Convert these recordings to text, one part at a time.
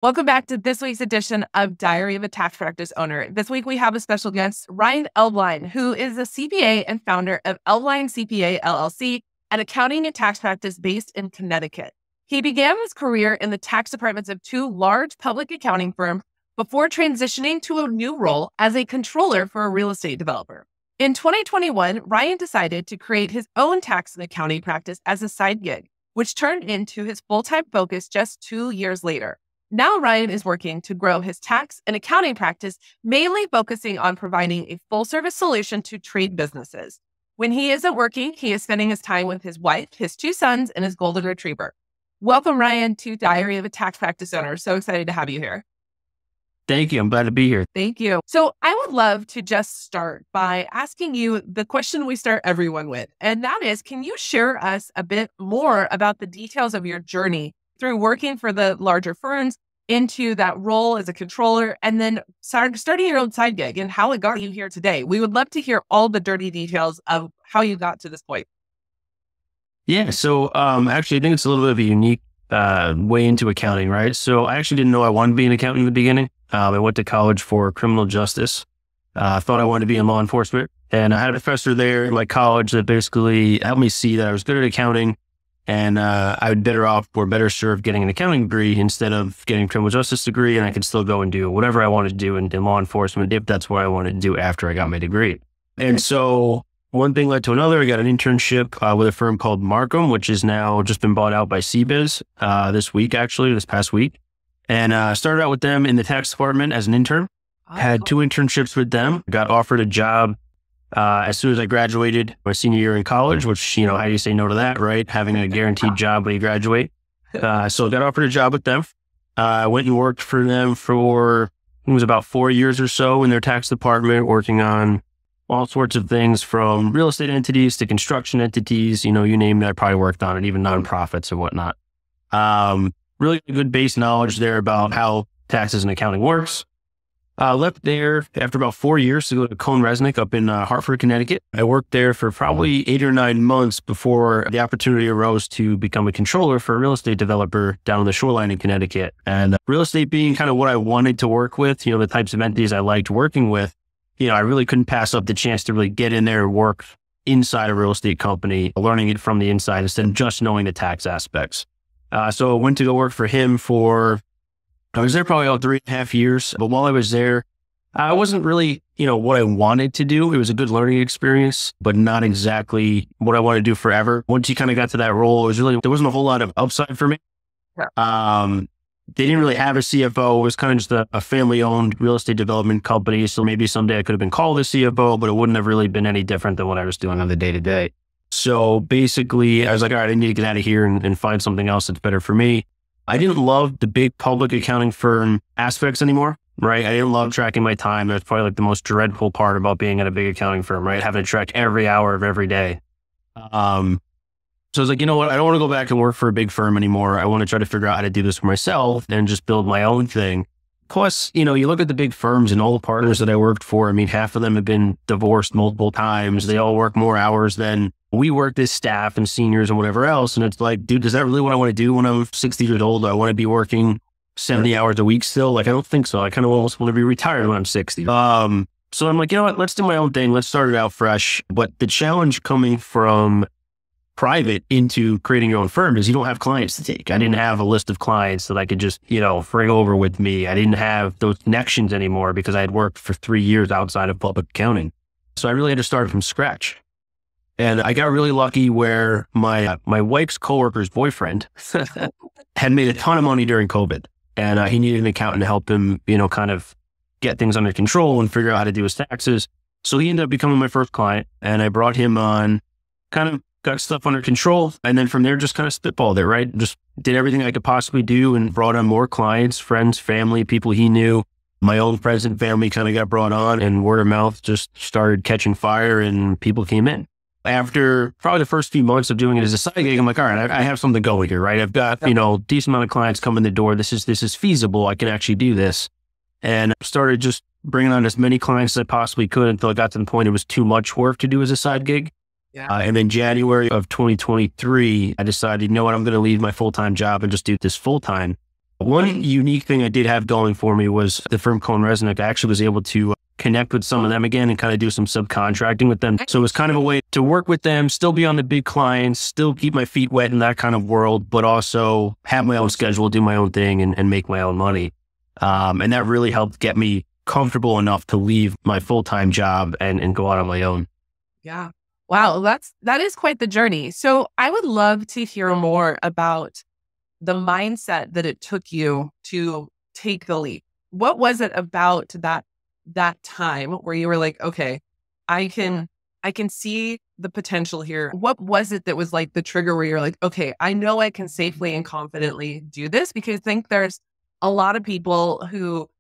Welcome back to this week's edition of Diary of a Tax Practice Owner. This week we have a special guest, Ryan Elbein, who is a CPA and founder of Elbein CPA LLC, an accounting and tax practice based in Connecticut. He began his career in the tax departments of two large public accounting firms before transitioning to a new role as a controller for a real estate developer. In 2021, Ryan decided to create his own tax and accounting practice as a side gig, which turned into his full-time focus just 2 years later. Now Ryan is working to grow his tax and accounting practice, mainly focusing on providing a full-service solution to trade businesses. When he isn't working, he is spending his time with his wife, his 2 sons, and his golden retriever. Welcome, Ryan, to Diary of a Tax Practice Owner. So excited to have you here. Thank you. I'm glad to be here. Thank you. So I would love to just start by asking you the question we start everyone with, and that is, can you share us a bit more about the details of your journey through working for the larger firms into that role as a controller, and then starting your own side gig and how it got you here today? We would love to hear all the dirty details of how you got to this point. Yeah. So actually, I think it's a little bit of a unique way into accounting, right? So I actually didn't know I wanted to be an accountant in the beginning. I went to college for criminal justice. I thought I wanted to be in law enforcement. And I had a professor there in my college that basically helped me see that I was good at accounting, and I would better served getting an accounting degree instead of getting a criminal justice degree. And I could still go and do whatever I wanted to do in law enforcement if that's what I wanted to do after I got my degree. And so one thing led to another. I got an internship with a firm called Markham, which is now just been bought out by CBiz this past week. And I started out with them in the tax department as an intern. Had 2 internships with them. Got offered a job as soon as I graduated my senior year in college, which, how do you say no to that, right? Having a guaranteed job when you graduate. So I got offered a job with them. I went and worked for them for, it was about 4 years or so in their tax department, working on all sorts of things from real estate entities to construction entities, you name it, I probably worked on it, even nonprofits and whatnot. Really good base knowledge there about how taxes and accounting works. Left there after about 4 years to go to Cohn-Resnick up in Hartford, Connecticut. I worked there for probably 8 or 9 months before the opportunity arose to become a controller for a real estate developer down on the shoreline in Connecticut. And real estate being kind of what I wanted to work with, the types of entities I liked working with, I really couldn't pass up the chance to really get in there and work inside a real estate company, learning it from the inside instead of just knowing the tax aspects. So I went to go work for him I was there probably about 3.5 years. But while I was there, I wasn't really, what I wanted to do. It was a good learning experience, but not exactly what I wanted to do forever. Once you kind of got to that role, there wasn't a whole lot of upside for me. They didn't really have a CFO. It was kind of just a family-owned real estate development company. So maybe someday I could have been called a CFO, but it wouldn't have really been any different than what I was doing on the day-to-day. So basically, I was like, all right, I need to get out of here and find something else that's better for me. I didn't love the big public accounting firm aspects anymore, right? I didn't love tracking my time. That's probably like the most dreadful part about being at a big accounting firm, right? Having to track every hour of every day. So I was like, you know what? I don't want to go back and work for a big firm anymore. I want to try to figure out how to do this for myself and just build my own thing. Plus, you look at the big firms and all the partners that I worked for. I mean, half of them have been divorced multiple times. They all work more hours than we worked as staff and seniors and whatever else. And it's like, dude, is that really what I want to do when I'm 60 years old? I want to be working 70 hours a week still? Like, I don't think so. I kind of almost want to be retired when I'm 60. So I'm like, you know what? Let's do my own thing. Let's start it out fresh. But the challenge coming from private into creating your own firm is you don't have clients to take. I didn't have a list of clients that I could just, bring over with me. I didn't have those connections anymore because I had worked for 3 years outside of public accounting. So I really had to start from scratch. And I got really lucky where my wife's coworker's boyfriend had made a ton of money during COVID, and he needed an accountant to help him, kind of get things under control and figure out how to do his taxes. So he ended up becoming my first client, and I brought him on, kind of got stuff under control. And then from there, just kind of spitballed it, right? Just did everything I could possibly do and brought on more clients, friends, family, people he knew. My own friends and family kind of got brought on, and word of mouth just started catching fire and people came in. After probably the first few months of doing it as a side gig, I'm like, all right, I have something going here, right? I've got, decent amount of clients come in the door. This is feasible. I can actually do this. And started just bringing on as many clients as I possibly could until it got to the point it was too much work to do as a side gig. And then January of 2023, I decided, I'm going to leave my full-time job and just do this full-time. One unique thing I did have going for me was the firm Cohen Resnick. I actually was able to connect with some of them again and kind of do some subcontracting with them. So it was kind of a way to work with them, still be on the big clients, still keep my feet wet in that kind of world, but also have my own schedule, do my own thing and make my own money. And that really helped get me comfortable enough to leave my full-time job and go out on my own. Yeah. Wow. That is quite the journey. So I would love to hear more about the mindset that it took you to take the leap. What was it about that time where you were like, okay, I can see the potential here? What was it that was like the trigger where you're like, okay, I know I can safely and confidently do this? Because I think there's a lot of people who,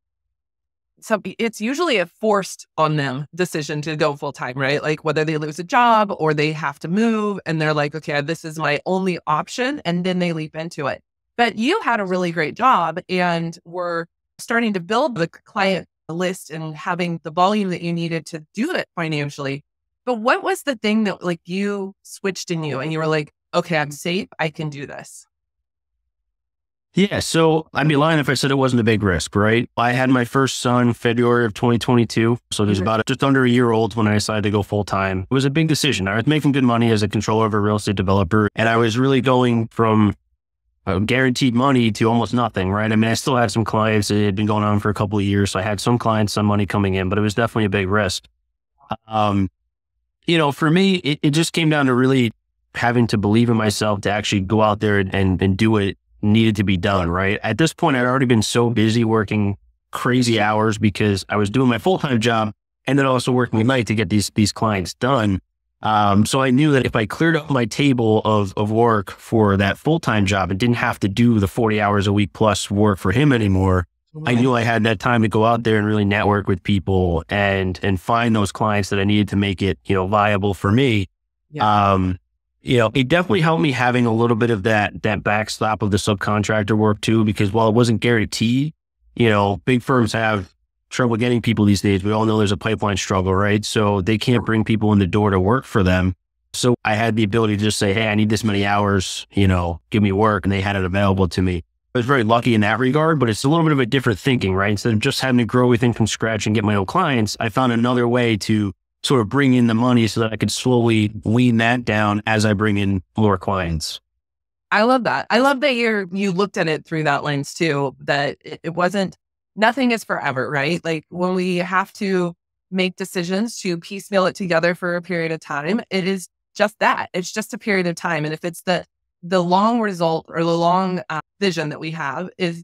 it's usually a forced on them decision to go full time, right? Like whether they lose a job or they have to move and they're like, okay, this is my only option. And then they leap into it. But you had a really great job and were starting to build the client list and having the volume that you needed to do it financially. But what was the thing that like you switched in you and you were like, okay, I'm safe. I can do this. Yeah. So I'd be lying if I said it wasn't a big risk, right? I had my first son February of 2022. So he was about just under a year old when I decided to go full time. It was a big decision. I was making good money as a controller of a real estate developer. And I was really going from guaranteed money to almost nothing, right? I mean, I still had some clients. It had been going on for a couple of years. So I had some clients, some money coming in, but it was definitely a big risk. For me, it just came down to really having to believe in myself to actually go out there and do what needed to be done, right? At this point, I'd already been so busy working crazy hours because I was doing my full-time job and then also working at night to get these clients done. So I knew that if I cleared up my table of work for that full-time job and didn't have to do the 40 hours a week plus work for him anymore, I knew I had that time to go out there and really network with people and find those clients that I needed to make it, viable for me. Yeah. It definitely helped me having a little bit of that backstop of the subcontractor work too, because while it wasn't guaranteed, big firms have trouble getting people these days. We all know there's a pipeline struggle, right? So they can't bring people in the door to work for them. So I had the ability to just say, hey, I need this many hours, give me work. And they had it available to me. I was very lucky in that regard, but it's a little bit of a different thinking, right? Instead of just having to grow everything from scratch and get my own clients, I found another way to sort of bring in the money so that I could slowly wean that down as I bring in more clients. I love that. I love that you looked at it through that lens too, that it wasn't, nothing is forever, right? Like when we have to make decisions to piecemeal it together for a period of time, it is just that. It's just a period of time. And if it's the long result or the long vision that we have is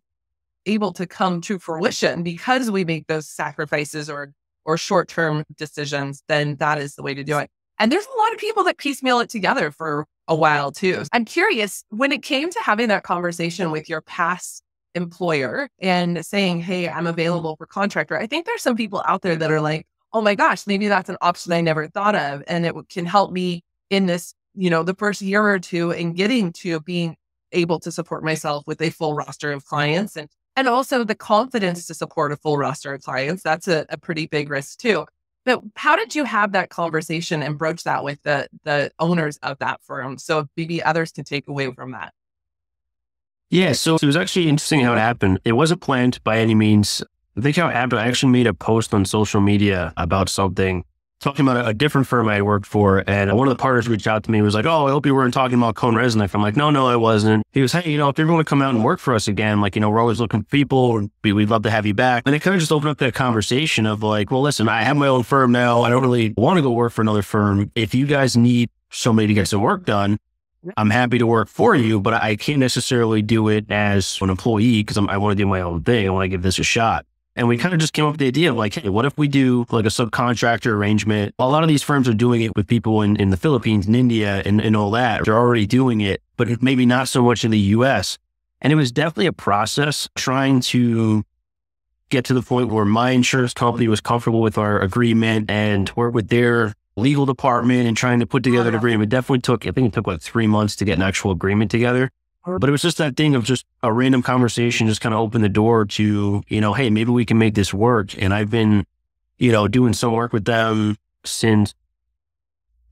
able to come to fruition because we make those sacrifices or short-term decisions, then that is the way to do it. And there's a lot of people that piecemeal it together for a while too. I'm curious, when it came to having that conversation with your past employer and saying, hey, I'm available for contractor, I think there's some people out there that are like, oh my gosh, maybe that's an option I never thought of. And it can help me in this, the first year or two in getting to being able to support myself with a full roster of clients and also the confidence to support a full roster of clients. That's a pretty big risk too. But how did you have that conversation and broach that with the owners of that firm? So maybe others can take away from that. Yeah. So it was actually interesting how it happened. It wasn't planned by any means. I think how it happened, I actually made a post on social media about something, talking about a different firm I had worked for. And one of the partners reached out to me and was like, oh, I hope you weren't talking about Cohen Resnick. I'm like, no, I wasn't. He was, hey, if you ever want to come out and work for us again, we're always looking for people and we'd love to have you back. And it kind of just opened up that conversation of like, well, listen, I have my own firm now. I don't really want to go work for another firm. If you guys need somebody to get some work done, I'm happy to work for you, but I can't necessarily do it as an employee because I want to do my own thing. I want to give this a shot. And we kind of just came up with the idea of like, hey, what if we do like a subcontractor arrangement? A lot of these firms are doing it with people in the Philippines and India and all that. They're already doing it, but maybe not so much in the US. And it was definitely a process trying to get to the point where my insurance company was comfortable with our agreement and work with their legal department and trying to put together an agreement. It took like 3 months to get an actual agreement together. But it was just that thing of just a random conversation, just kind of opened the door to, hey, maybe we can make this work. And I've been, doing some work with them since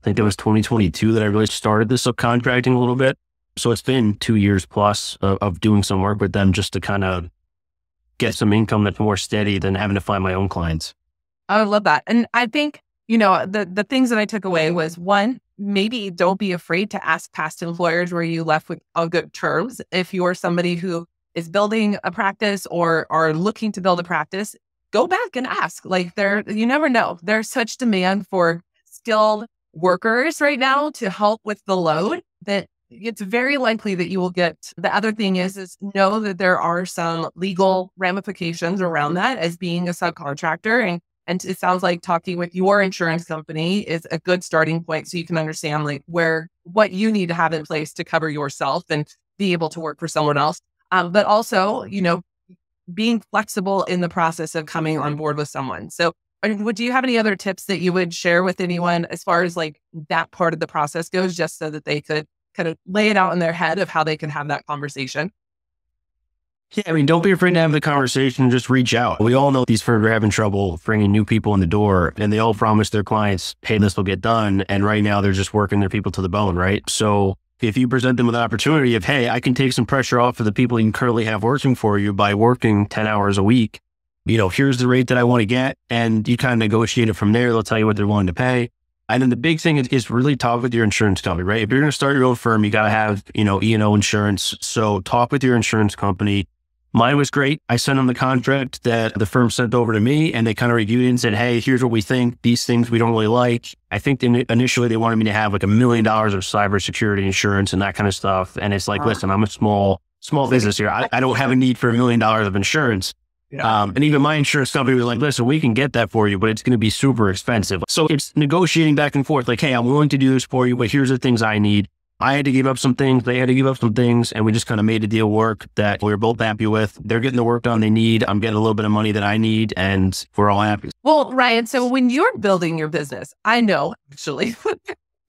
I think it was 2022 that I really started this subcontracting a little bit. So it's been 2 years plus of doing some work with them just to kind of get some income that's more steady than having to find my own clients. I love that. And I think, the things that I took away was, one, maybe don't be afraid to ask past employers where you left with on good terms. If you're somebody who is building a practice or are looking to build a practice, go back and ask. Like you never know. There's such demand for skilled workers right now to help with the load that it's very likely that you will get. The other thing is know that there are some legal ramifications around that as being a subcontractor. And it sounds like talking with your insurance company is a good starting point so you can understand like what you need to have in place to cover yourself and be able to work for someone else. But also, being flexible in the process of coming on board with someone. So do you have any other tips that you would share with anyone as far as like that part of the process goes, just so that they could kind of lay it out in their head of how they can have that conversation? Yeah, I mean, don't be afraid to have the conversation. Just reach out. We all know these firms are having trouble bringing new people in the door, and they all promise their clients, hey, this will get done. And right now they're just working their people to the bone, right? So if you present them with an opportunity of, hey, I can take some pressure off of the people you currently have working for you by working 10 hours a week, here's the rate that I want to get. And you kind of negotiate it from there. They'll tell you what they're willing to pay. And then the big thing is really talk with your insurance company, right? If you're going to start your own firm, you got to have, E&O insurance. So talk with your insurance company. Mine was great. I sent them the contract that the firm sent over to me, and they kind of reviewed it and said, hey, here's what we think. These things we don't really like. I think initially they wanted me to have like $1 million of cybersecurity insurance and that kind of stuff. And it's like, listen, I'm a small business here. I don't have a need for $1 million of insurance. Yeah. And even my insurance company was like, listen, we can get that for you, but it's going to be super expensive. So it's negotiating back and forth. Like, hey, I'm willing to do this for you, but here's the things I need. I had to give up some things. They had to give up some things. And we just kind of made a deal work that we were both happy with. They're getting the work done they need. I'm getting a little bit of money that I need, and we're all happy. Well, Ryan, so when you're building your business, I know actually,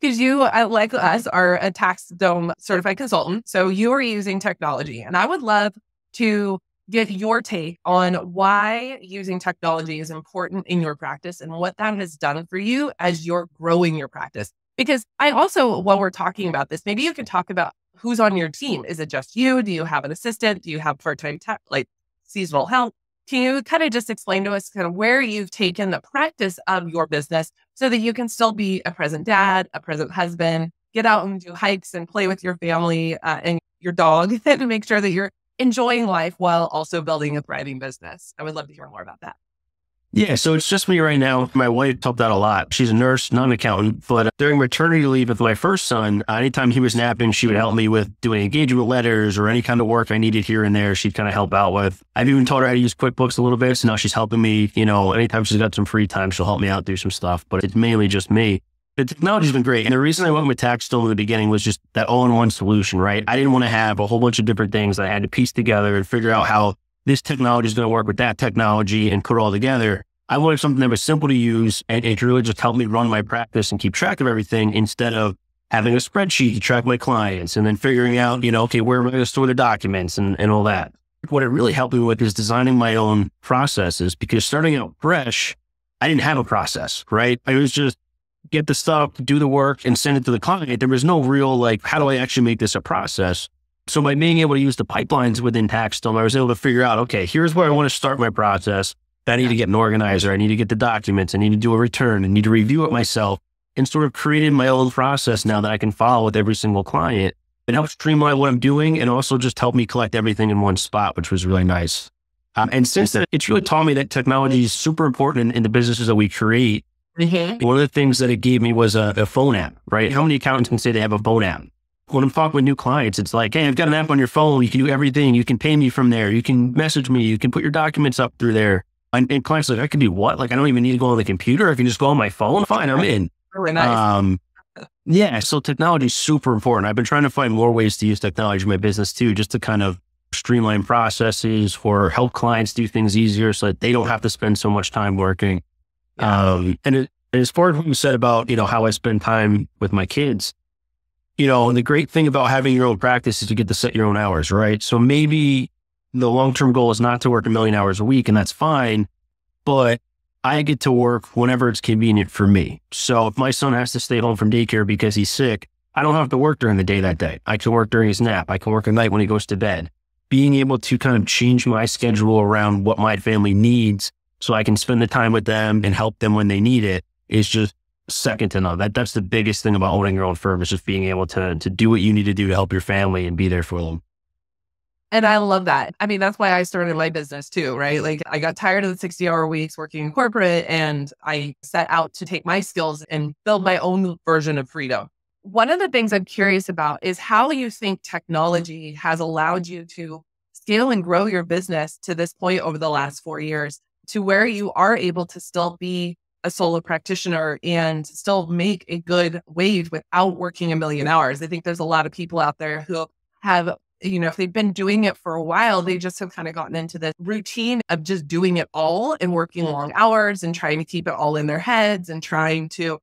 because you, like us, are a TaxDome certified consultant. So you are using technology. And I would love to get your take on why using technology is important in your practice and what that has done for you as you're growing your practice. Because I also, while we're talking about this, maybe you can talk about who's on your team. Is it just you? Do you have an assistant? Do you have part-time tech, like seasonal help? Can you kind of just explain to us kind of where you've taken the practice of your business so that you can still be a present dad, a present husband, get out and do hikes and play with your family and your dog and make sure that you're enjoying life while also building a thriving business? I would love to hear more about that. Yeah, so it's just me right now. My wife helped out a lot. She's a nurse, not an accountant, but during maternity leave with my first son, anytime he was napping, she would help me with doing engagement letters or any kind of work I needed here and there. She'd kind of help out with. I've even taught her how to use QuickBooks a little bit. So now she's helping me, anytime she's got some free time, she'll help me out do some stuff, but it's mainly just me. The technology's been great. And the reason I went with TaxDome in the beginning was just that all-in-one solution, right? I didn't want to have a whole bunch of different things that I had to piece together and figure out how this technology is going to work with that technology and put it all together. I wanted something that was simple to use and it really just helped me run my practice and keep track of everything instead of having a spreadsheet to track my clients and then figuring out, okay, where am I going to store the documents and all that. What it really helped me with is designing my own processes, because starting out fresh, I didn't have a process, right? I was just get the stuff, do the work and send it to the client. There was no real, how do I actually make this a process? So by being able to use the pipelines within TaxDome, I was able to figure out, okay, here's where I want to start my process. I need to get an organizer. I need to get the documents. I need to do a return. I need to review it myself, and sort of created my own process now that I can follow with every single client. It helps streamline what I'm doing and also just help me collect everything in one spot, which was really nice. And since then, it's really taught me that technology is super important in the businesses that we create. Mm-hmm. One of the things that it gave me was a phone app, right? How many accountants can say they have a phone app? When I'm talking with new clients, it's like, hey, I've got an app on your phone. You can do everything. You can pay me from there. You can message me. You can put your documents up through there. And clients are like, I can do what? I don't even need to go on the computer. I can just go on my phone. Fine, I'm in. Really nice. Yeah, so technology is super important. I've been trying to find more ways to use technology in my business too, just to kind of streamline processes or help clients do things easier so that they don't have to spend so much time working. Yeah. And as far as what you said about, how I spend time with my kids, the great thing about having your own practice is you get to set your own hours, right? So maybe the long-term goal is not to work 1 million hours a week, and that's fine, but I get to work whenever it's convenient for me. So if my son has to stay home from daycare because he's sick, I don't have to work during the day that day. I can work during his nap. I can work at night when he goes to bed. Being able to kind of change my schedule around what my family needs so I can spend the time with them and help them when they need it is just second to none. That's the biggest thing about owning your own firm, is just being able to do what you need to do to help your family and be there for them. And I love that. I mean, that's why I started my business too, right? Like I got tired of the 60-hour weeks working in corporate, and I set out to take my skills and build my own version of freedom. One of the things I'm curious about is how you think technology has allowed you to scale and grow your business to this point over the last 4 years, to where you are able to still be a solo practitioner and still make a good wage without working a million hours. I think there's a lot of people out there who have, if they've been doing it for a while, they just have kind of gotten into the routine of just doing it all and working long hours and trying to keep it all in their heads and trying to,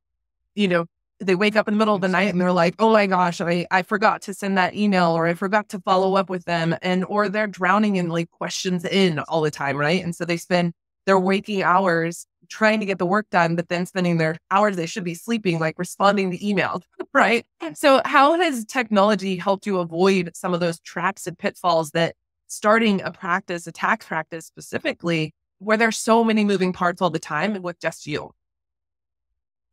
they wake up in the middle of the night and they're like, oh my gosh, I forgot to send that email, or I forgot to follow up with them. Or they're drowning in like questions in all the time, right? And so they spend their waking hours trying to get the work done, but then spending their hours they should be sleeping, like responding to emails, right? So how has technology helped you avoid some of those traps and pitfalls that starting a practice, a tax practice specifically, where there's so many moving parts all the time and with just you?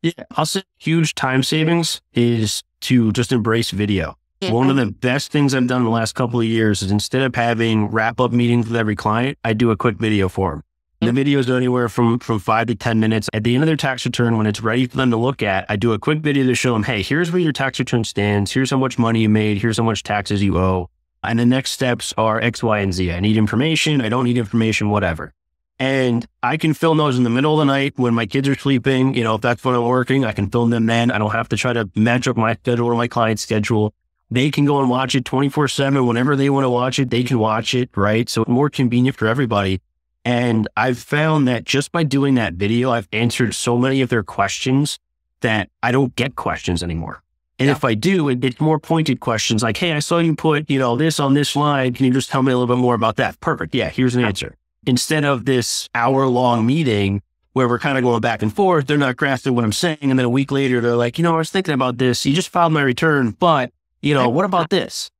Yeah, I'll say huge time savings is to just embrace video. One of the best things I've done in the last couple of years is, instead of having wrap-up meetings with every client, I do a quick video for them. The videos are anywhere from 5 to 10 minutes. At the end of their tax return, when it's ready for them to look at, I do a quick video to show them, hey, here's where your tax return stands. Here's how much money you made. Here's how much taxes you owe. And the next steps are X, Y, and Z. I need information. I don't need information, whatever. And I can film those in the middle of the night when my kids are sleeping. If that's when I'm working, I can film them then. I don't have to try to match up my schedule or my client's schedule. They can go and watch it 24/7. Whenever they want to watch it, they can watch it, right? So more convenient for everybody. And I've found that just by doing that video, I've answered so many of their questions that I don't get questions anymore. And if I do, it's more pointed questions like, hey, I saw you put, this on this slide. Can you just tell me a little bit more about that? Perfect. Yeah, here's an answer. Instead of this hour-long meeting where we're kind of going back and forth, they're not grasping what I'm saying. And then a week later, they're like, I was thinking about this. You just filed my return, but, what about this?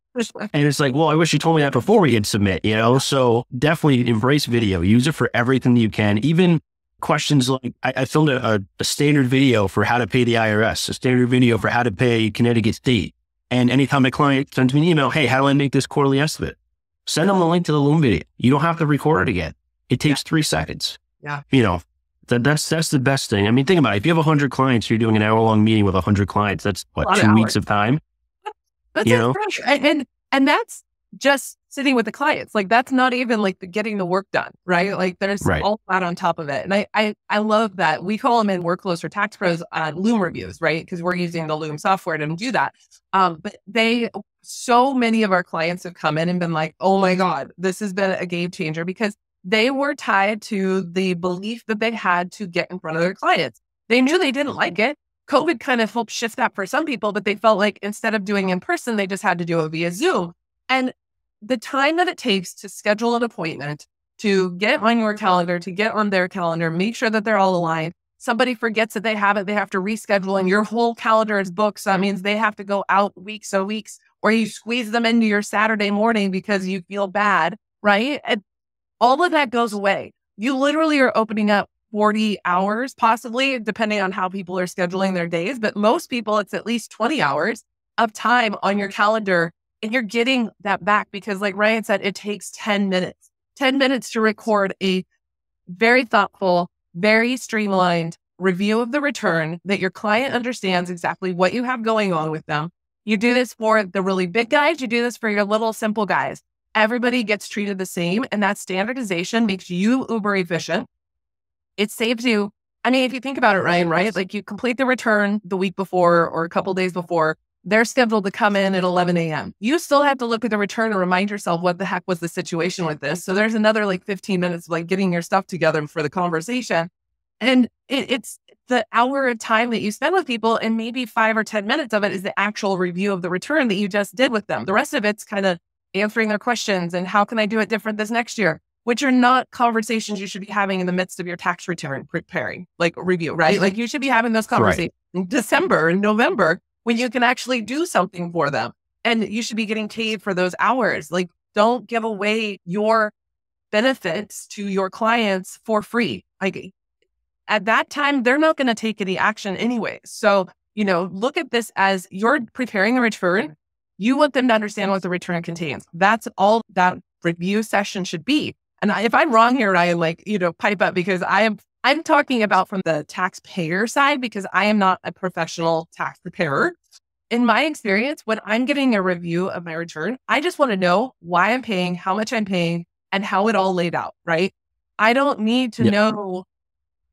And it's like, well, I wish you told me that before we hit submit, So definitely embrace video. Use it for everything you can. Even questions like, I filmed a standard video for how to pay the IRS, a standard video for how to pay Connecticut State. And anytime a client sends me an email, hey, how do I make this quarterly estimate? Send them the link to the Loom video. You don't have to record it again. It takes 3 seconds. Yeah. That's the best thing. I mean, think about it. If you have 100 clients, you're doing an hour-long meeting with 100 clients. That's what, 2 weeks of time? That's and that's just sitting with the clients. Like, that's not even like getting the work done, right? Like, there's all that on top of it. And I love that. We call them in Workflows for Tax Pros Loom reviews, right? Because we're using the Loom software to do that. But so many of our clients have come in and been like, oh my God, this has been a game changer, because they were tied to the belief that they had to get in front of their clients. They knew they didn't like it. COVID kind of helped shift that for some people, but they felt like instead of doing in person, they just had to do it via Zoom. And the time that it takes to schedule an appointment, to get on your calendar, to get on their calendar, make sure that they're all aligned. Somebody forgets that they have it, they have to reschedule, and your whole calendar is booked. So that means they have to go out weeks, or you squeeze them into your Saturday morning because you feel bad, right? And all of that goes away. You literally are opening up 40 hours, possibly, depending on how people are scheduling their days. But most people, it's at least 20 hours of time on your calendar. And you're getting that back because, like Ryan said, it takes 10 minutes to record a very thoughtful, very streamlined review of the return that your client understands exactly what you have going on with them. You do this for the really big guys. You do this for your little simple guys. Everybody gets treated the same. And that standardization makes you uber efficient. It saves you. I mean, if you think about it, Ryan, right? Like, you complete the return the week before or a couple days before. They're scheduled to come in at 11 a.m. You still have to look at the return and remind yourself what the heck was the situation with this. So there's another like 15 minutes of like getting your stuff together for the conversation. And it's the hour of time that you spend with people, and maybe 5 or 10 minutes of it is the actual review of the return that you just did with them. The rest of it's kind of answering their questions and how can I do it different this next year, which are not conversations you should be having in the midst of your tax return preparing, like review, right? Like, you should be having those conversations in December and November, when you can actually do something for them and you should be getting paid for those hours. Like, don't give away your benefits to your clients for free. Like, at that time, they're not going to take any action anyway. So, look at this as you're preparing a return. You want them to understand what the return contains. That's all that review session should be. And if I'm wrong here, Ryan, pipe up, because I'm talking about from the taxpayer side, because I am not a professional tax preparer. In my experience, when I'm getting a review of my return, I just want to know why I'm paying, how much I'm paying, and how it all laid out, right? I don't need to know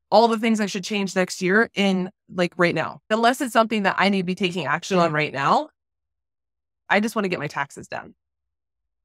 all the things I should change next year in right now, unless it's something that I need to be taking action on right now. I just want to get my taxes done.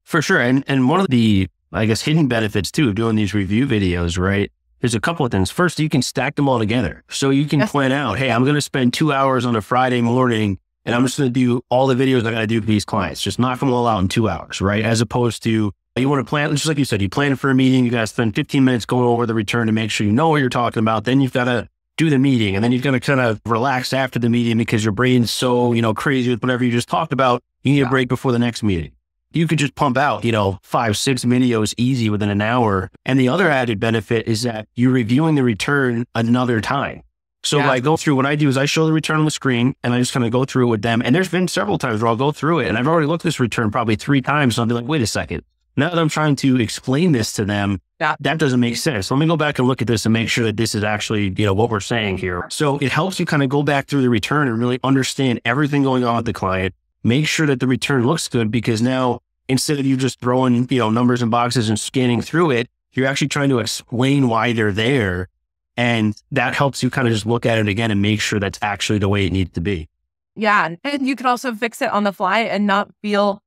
For sure. And one of the, I guess, hidden benefits too of doing these review videos, right? There's a couple of things. First, you can stack them all together. So you can plan out, hey, I'm going to spend 2 hours on a Friday morning and I'm just going to do all the videos I got to do for these clients. Just knock them all out in 2 hours, right? As opposed to, you want to plan, just like you said, you plan for a meeting, you got to spend 15 minutes going over the return to make sure you know what you're talking about. Then you've got to do the meeting, and then you've got to kind of relax after the meeting because your brain's so, crazy with whatever you just talked about. You need a break before the next meeting. You could just pump out, 5, 6 videos easy within an hour. And the other added benefit is that you're reviewing the return another time. So I go through, what I do is I show the return on the screen and I just kind of go through it with them. And there's been several times where I'll go through it and I've already looked at this return probably 3 times. So I'll be like, wait a second. Now that I'm trying to explain this to them, that doesn't make sense. Let me go back and look at this and make sure that this is actually, what we're saying here. So it helps you kind of go back through the return and really understand everything going on with the client. Make sure that the return looks good, because now instead of you just throwing, numbers in boxes and scanning through it, you're actually trying to explain why they're there. And that helps you kind of just look at it again and make sure that's actually the way it needs to be. Yeah. And you can also fix it on the fly and not feel,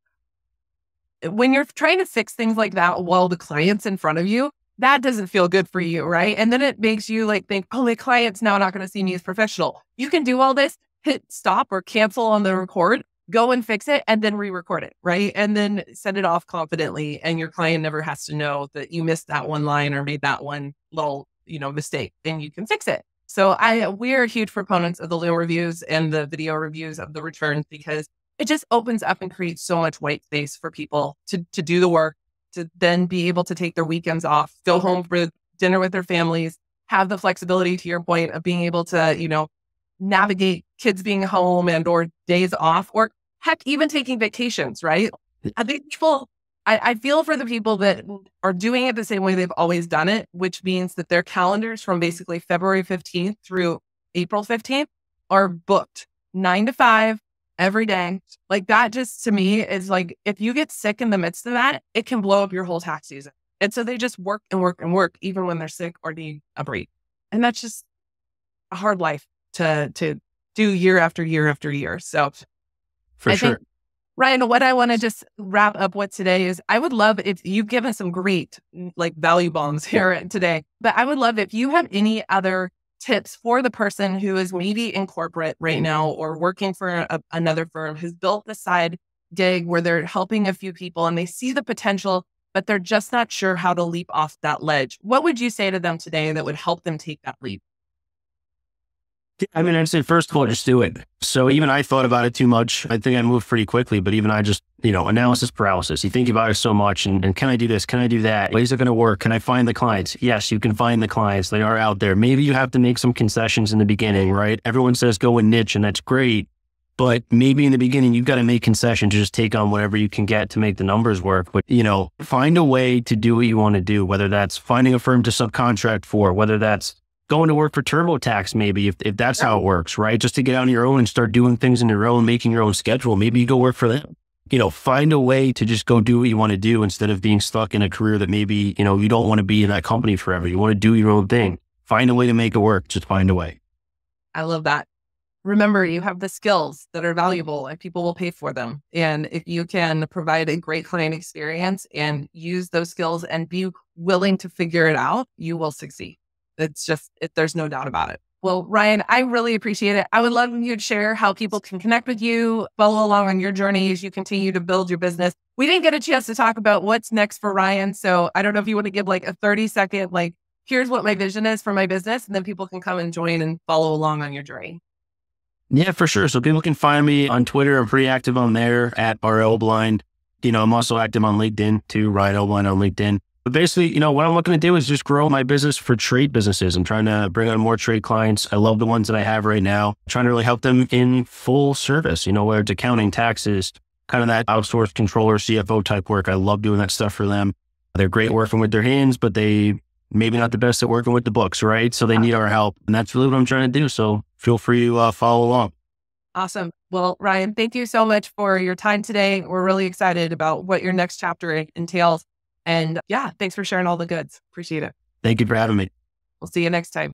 when you're trying to fix things like that while the client's in front of you, that doesn't feel good for you, right? And then it makes you think, oh, the client's now not going to see me as professional. You can do all this, hit stop or cancel on the record, go and fix it, and then re-record it, right? And then send it off confidently. And your client never has to know that you missed that one line or made that one little, mistake, and you can fix it. So we're huge proponents of the little reviews and the video reviews of the returns, because it just opens up and creates so much white space for people to do the work, to then be able to take their weekends off, go home for dinner with their families, have the flexibility, to your point, of being able to, navigate kids being home and or days off, or heck, even taking vacations, right? I think I feel for the people that are doing it the same way they've always done it, which means that their calendars from basically February 15th through April 15th are booked 9 to 5 every day. That just, to me, is if you get sick in the midst of that, it can blow up your whole tax season. And so they just work and work and work, even when they're sick or need a break. And that's just a hard life to do year after year after year. So I think, Ryan, what I want to just wrap up with today is, I would love if you've given some great value bombs here today, but I would love if you have any other tips for the person who is maybe in corporate right now or working for another firm, who's built the side gig where they're helping a few people and they see the potential, but they're just not sure how to leap off that ledge. What would you say to them today that would help them take that leap? I mean, I'd say, first of all, just do it. So even I thought about it too much. I think I moved pretty quickly, but even I just, analysis paralysis. You think about it so much and can I do this? Can I do that? Is it going to work? Can I find the clients? Yes, you can find the clients. They are out there. Maybe you have to make some concessions in the beginning, right? Everyone says go in niche, and that's great. But maybe in the beginning, you've got to make concessions to just take on whatever you can get to make the numbers work. But, find a way to do what you want to do, whether that's finding a firm to subcontract for, whether that's going to work for TurboTax, maybe, if that's how it works, right? Just to get on your own and start doing things on your own, making your own schedule. Maybe you go work for them. Find a way to just go do what you want to do instead of being stuck in a career that maybe, you don't want to be in that company forever. You want to do your own thing. Find a way to make it work. Just find a way. I love that. Remember, you have the skills that are valuable and people will pay for them. And if you can provide a great client experience and use those skills and be willing to figure it out, you will succeed. There's no doubt about it. Well, Ryan, I really appreciate it. I would love you to share how people can connect with you, follow along on your journey as you continue to build your business. We didn't get a chance to talk about what's next for Ryan. So I don't know if you want to give a 30-second, here's what my vision is for my business, and then people can come and join and follow along on your journey. Yeah, for sure. So people can find me on Twitter. I'm pretty active on there at RLBlind. I'm also active on LinkedIn too, Ryan Elbein on LinkedIn. But basically, what I'm looking to do is just grow my business for trade businesses. I'm trying to bring on more trade clients. I love the ones that I have right now. I'm trying to really help them in full service, whether it's accounting, taxes, kind of that outsourced controller, CFO type work. I love doing that stuff for them. They're great working with their hands, but they maybe not the best at working with the books, right? So they need our help. And that's really what I'm trying to do. So feel free to follow along. Awesome. Well, Ryan, thank you so much for your time today. We're really excited about what your next chapter entails. And yeah, thanks for sharing all the goods. Appreciate it. Thank you for having me. We'll see you next time.